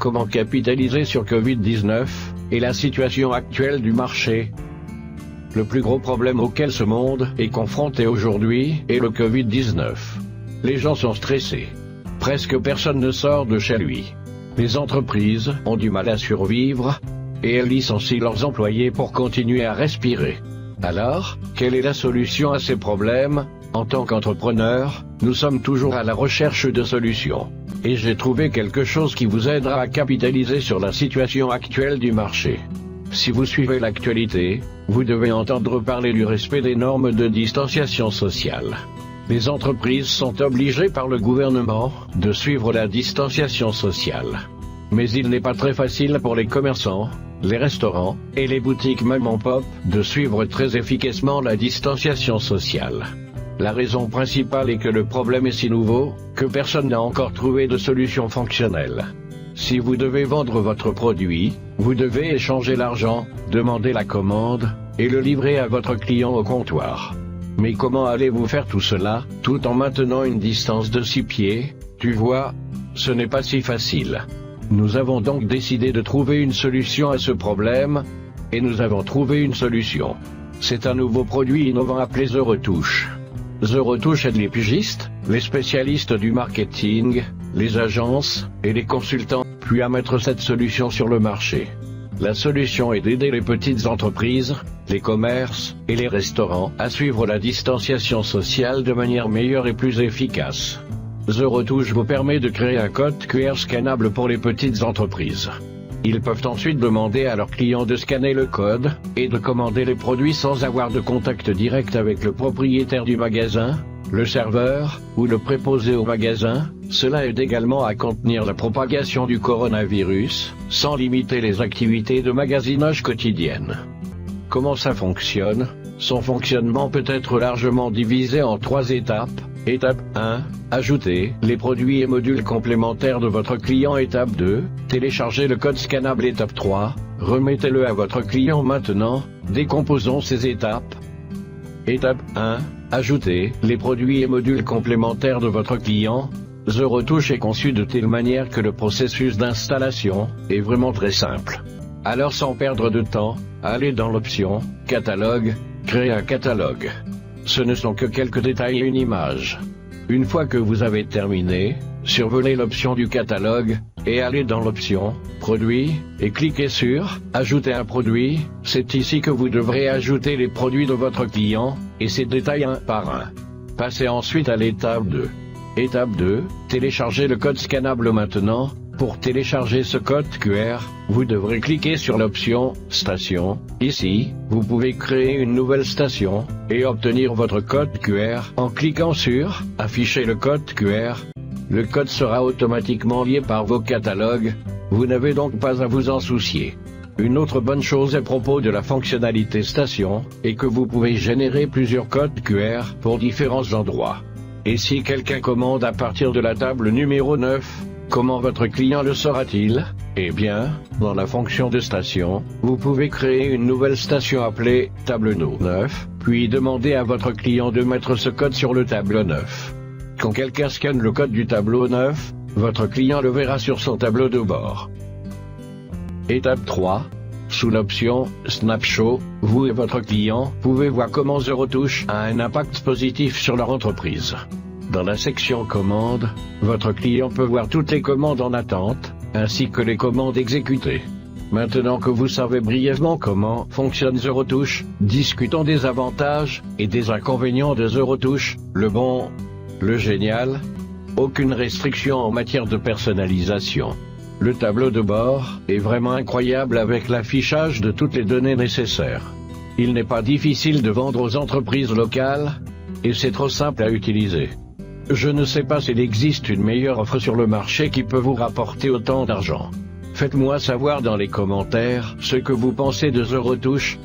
Comment capitaliser sur Covid-19 et la situation actuelle du marché? Le plus gros problème auquel ce monde est confronté aujourd'hui est le Covid-19. Les gens sont stressés. Presque personne ne sort de chez lui. Les entreprises ont du mal à survivre, et elles licencient leurs employés pour continuer à respirer. Alors, quelle est la solution à ces problèmes? En tant qu'entrepreneur, nous sommes toujours à la recherche de solutions. Et j'ai trouvé quelque chose qui vous aidera à capitaliser sur la situation actuelle du marché. Si vous suivez l'actualité, vous devez entendre parler du respect des normes de distanciation sociale. Les entreprises sont obligées par le gouvernement de suivre la distanciation sociale. Mais il n'est pas très facile pour les commerçants, les restaurants et les boutiques mom-and-pop de suivre très efficacement la distanciation sociale. La raison principale est que le problème est si nouveau que personne n'a encore trouvé de solution fonctionnelle. Si vous devez vendre votre produit, vous devez échanger l'argent, demander la commande et le livrer à votre client au comptoir. Mais comment allez-vous faire tout cela, tout en maintenant une distance de 6 pieds? Tu vois, ce n'est pas si facile. Nous avons donc décidé de trouver une solution à ce problème, et nous avons trouvé une solution. C'est un nouveau produit innovant appelé The Retouche. The Retouche aide les pigistes, les spécialistes du marketing, les agences et les consultants, puis à mettre cette solution sur le marché. La solution est d'aider les petites entreprises, les commerces et les restaurants à suivre la distanciation sociale de manière meilleure et plus efficace. The Retouche vous permet de créer un code QR scannable pour les petites entreprises. Ils peuvent ensuite demander à leurs clients de scanner le code et de commander les produits sans avoir de contact direct avec le propriétaire du magasin, le serveur ou le préposé au magasin. Cela aide également à contenir la propagation du coronavirus, sans limiter les activités de magasinage quotidiennes. Comment ça fonctionne? Son fonctionnement peut être largement divisé en 3 étapes. Étape 1. Ajoutez les produits et modules complémentaires de votre client. Étape 2. Téléchargez le code scannable. Étape 3. Remettez-le à votre client. Maintenant, décomposons ces étapes. Étape 1. Ajoutez les produits et modules complémentaires de votre client. The Retouche est conçu de telle manière que le processus d'installation est vraiment très simple. Alors sans perdre de temps, allez dans l'option « Catalogue », créez un catalogue. Ce ne sont que quelques détails et une image. Une fois que vous avez terminé, survolez l'option du catalogue, et allez dans l'option « Produits » et cliquez sur « Ajouter un produit ». C'est ici que vous devrez ajouter les produits de votre client, et ces détails un par un. Passez ensuite à l'étape 2. Étape 2, téléchargez le code scannable maintenant. Pour télécharger ce code QR, vous devrez cliquer sur l'option « Station ». Ici, vous pouvez créer une nouvelle station, et obtenir votre code QR en cliquant sur « Afficher le code QR ». Le code sera automatiquement lié par vos catalogues, vous n'avez donc pas à vous en soucier. Une autre bonne chose à propos de la fonctionnalité station, est que vous pouvez générer plusieurs codes QR pour différents endroits. Et si quelqu'un commande à partir de la table numéro 9, comment votre client le saura-t-il? Eh bien, dans la fonction de station, vous pouvez créer une nouvelle station appelée « Table 9 », puis demander à votre client de mettre ce code sur le tableau 9. Quand quelqu'un scanne le code du tableau 9, votre client le verra sur son tableau de bord. Étape 3. Sous l'option « Snapshot », vous et votre client pouvez voir comment The Retouche a un impact positif sur leur entreprise. Dans la section « Commandes », votre client peut voir toutes les commandes en attente, ainsi que les commandes exécutées. Maintenant que vous savez brièvement comment fonctionne The Retouche, discutons des avantages et des inconvénients de The Retouche, le bon, le génial. Aucune restriction en matière de personnalisation. Le tableau de bord est vraiment incroyable avec l'affichage de toutes les données nécessaires. Il n'est pas difficile de vendre aux entreprises locales, et c'est trop simple à utiliser. Je ne sais pas s'il existe une meilleure offre sur le marché qui peut vous rapporter autant d'argent. Faites-moi savoir dans les commentaires ce que vous pensez de The Retouche,